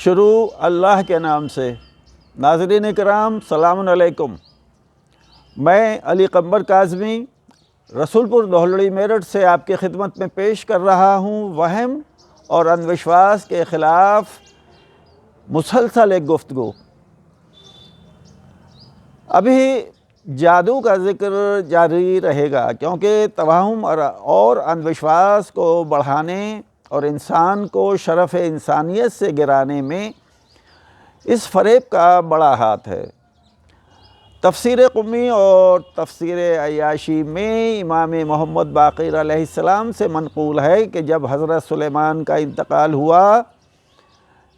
شروع اللہ کے نام سے۔ ناظرین کرام سلام علیکم۔ میں علی قمبر کاظمی رسول پور دہلڑی میرٹھ سے آپ کی خدمت میں پیش کر رہا ہوں وہم اور اندھ کے خلاف مسلسل ایک گفتگو۔ ابھی جادو کا ذکر جاری رہے گا، کیونکہ توہم اور اندھ وشواس کو بڑھانے اور انسان کو شرف انسانیت سے گرانے میں اس فریب کا بڑا ہاتھ ہے۔ تفسیر قمی اور تفسیر عیاشی میں امام محمد باقر علیہ السلام سے منقول ہے کہ جب حضرت سلیمان کا انتقال ہوا،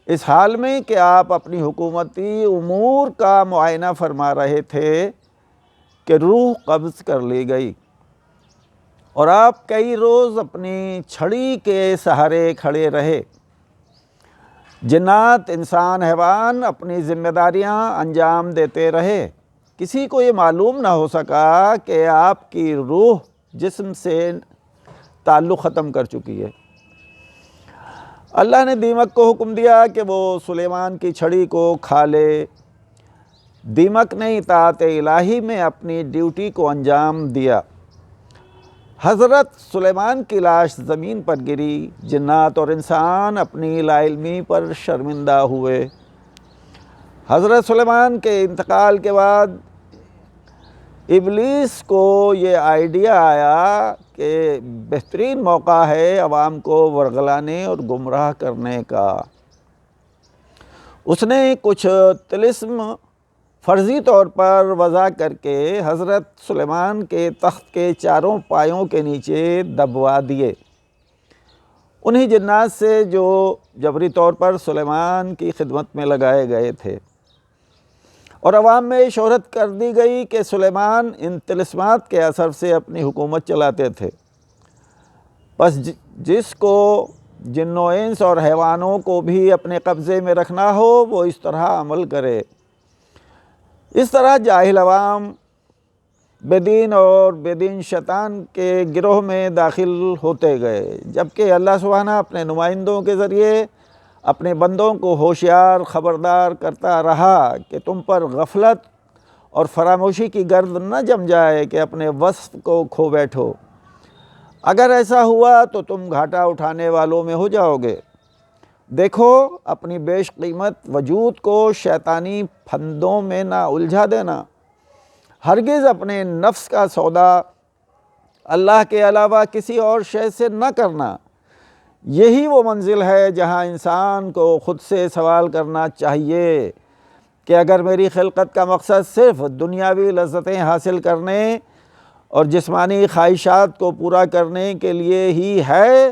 اس حال میں کہ آپ اپنی حکومتی امور کا معائنہ فرما رہے تھے کہ روح قبض کر لی گئی، اور آپ کئی روز اپنی چھڑی کے سہارے کھڑے رہے۔ جنات، انسان، حیوان اپنی ذمہ داریاں انجام دیتے رہے۔ کسی کو یہ معلوم نہ ہو سکا کہ آپ کی روح جسم سے تعلق ختم کر چکی ہے۔ اللہ نے دیمک کو حکم دیا کہ وہ سلیمان کی چھڑی کو کھا لے۔ دیمک نے اطاعت الہی میں اپنی ڈیوٹی کو انجام دیا۔ حضرت سلیمان کی لاش زمین پر گری۔ جنات اور انسان اپنی لا علمی پر شرمندہ ہوئے۔ حضرت سلیمان کے انتقال کے بعد ابلیس کو یہ آئیڈیا آیا کہ بہترین موقع ہے عوام کو ورغلانے اور گمراہ کرنے کا۔ اس نے کچھ طلسم فرضی طور پر وضع کر کے حضرت سلیمان کے تخت کے چاروں پایوں کے نیچے دبوا دیے۔ انہی جنات سے جو جبری طور پر سلیمان کی خدمت میں لگائے گئے تھے، اور عوام میں شہرت کر دی گئی کہ سلیمان ان طلسمات کے اثر سے اپنی حکومت چلاتے تھے۔ پس جس کو جن و انس اور حیوانوں کو بھی اپنے قبضے میں رکھنا ہو وہ اس طرح عمل کرے۔ اس طرح جاہل عوام بے دین اور بے دین شیطان کے گروہ میں داخل ہوتے گئے، جبکہ اللہ سبحانہ اپنے نمائندوں کے ذریعے اپنے بندوں کو ہوشیار خبردار کرتا رہا کہ تم پر غفلت اور فراموشی کی گرد نہ جم جائے کہ اپنے وصف کو کھو بیٹھو۔ اگر ایسا ہوا تو تم گھاٹا اٹھانے والوں میں ہو جاؤ گے۔ دیکھو، اپنی بیش قیمت وجود کو شیطانی پھندوں میں نہ الجھا دینا۔ ہرگز اپنے نفس کا سودا اللہ کے علاوہ کسی اور شے سے نہ کرنا۔ یہی وہ منزل ہے جہاں انسان کو خود سے سوال کرنا چاہیے کہ اگر میری خلقت کا مقصد صرف دنیاوی لذتیں حاصل کرنے اور جسمانی خواہشات کو پورا کرنے کے لیے ہی ہے،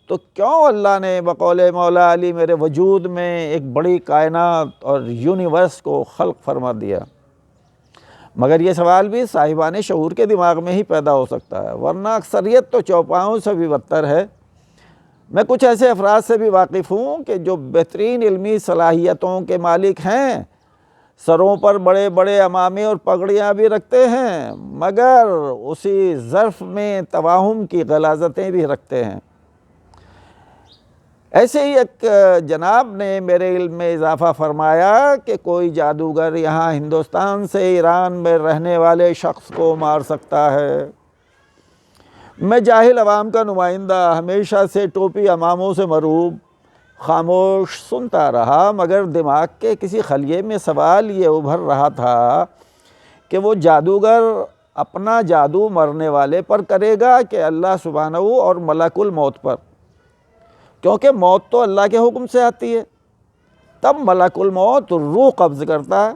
تو کیوں اللہ نے بقول مولا علی میرے وجود میں ایک بڑی کائنات اور یونیورس کو خلق فرما دیا؟ مگر یہ سوال بھی صاحبان شعور کے دماغ میں ہی پیدا ہو سکتا ہے، ورنہ اکثریت تو چوپاؤں سے بھی بدتر ہے۔ میں کچھ ایسے افراد سے بھی واقف ہوں کہ جو بہترین علمی صلاحیتوں کے مالک ہیں، سروں پر بڑے بڑے عمامے اور پگڑیاں بھی رکھتے ہیں، مگر اسی ظرف میں توہم کی غلاظتیں بھی رکھتے ہیں۔ ایسے ہی ایک جناب نے میرے علم میں اضافہ فرمایا کہ کوئی جادوگر یہاں ہندوستان سے ایران میں رہنے والے شخص کو مار سکتا ہے۔ میں جاہل عوام کا نمائندہ ہمیشہ سے ٹوپی عماموں سے مروب خاموش سنتا رہا، مگر دماغ کے کسی خلیے میں سوال یہ ابھر رہا تھا کہ وہ جادوگر اپنا جادو مرنے والے پر کرے گا کہ اللہ سبحانہ اور ملک الموت پر؟ کیونکہ موت تو اللہ کے حکم سے آتی ہے، تب ملک الموت روح قبض کرتا ہے۔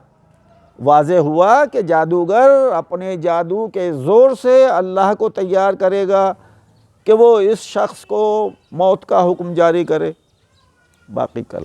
واضح ہوا کہ جادوگر اپنے جادو کے زور سے اللہ کو تیار کرے گا کہ وہ اس شخص کو موت کا حکم جاری کرے۔ باقی کل